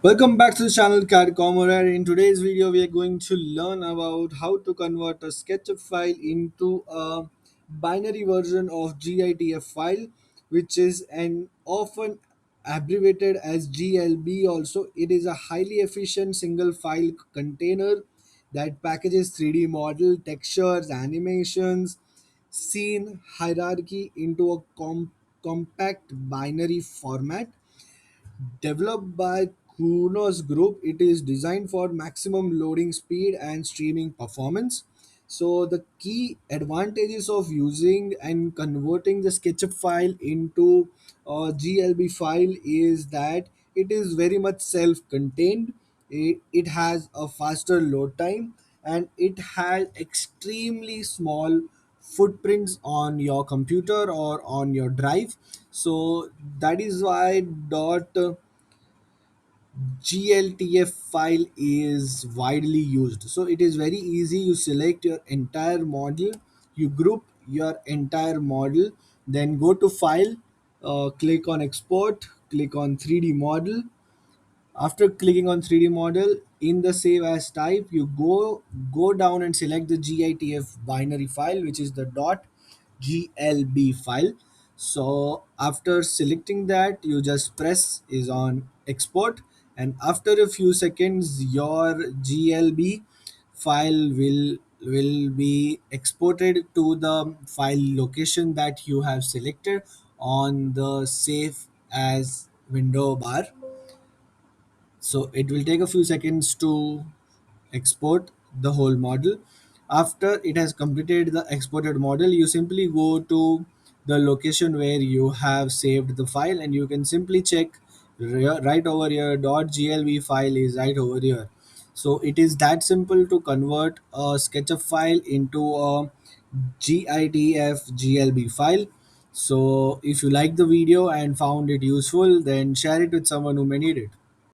Welcome back to the channel CAD Commoner. In today's video, we are going to learn about how to convert a SketchUp file into a binary version of gitf file, which is an often abbreviated as GLB. Also, it is a highly efficient single file container that packages 3D model, textures, animations, scene hierarchy into a compact binary format. Developed by Kunos Group, it is designed for maximum loading speed and streaming performance. So the key advantages of using and converting the SketchUp file into a GLB file is that it is very much self-contained. It has a faster load time and it has extremely small footprints on your computer or on your drive. So that is why glTF file is widely used. So it is very easy. You select your entire model, you group your entire model, then go to file, click on export, click on 3D model. After clicking on 3D model, in the save as type, you go down and select the GITF binary file, which is the .glb file. So after selecting that, you just press is on export, and after a few seconds, your GLB file will be exported to the file location that you have selected on the save as window bar. So it will take a few seconds to export the whole model. After it has completed the exported model, you simply go to the location where you have saved the file, and you can simply check right over here. .glb file is right over here. So it is that simple to convert a SketchUp file into a gitf glb file. So if you like the video and found it useful, then share it with someone who may need it.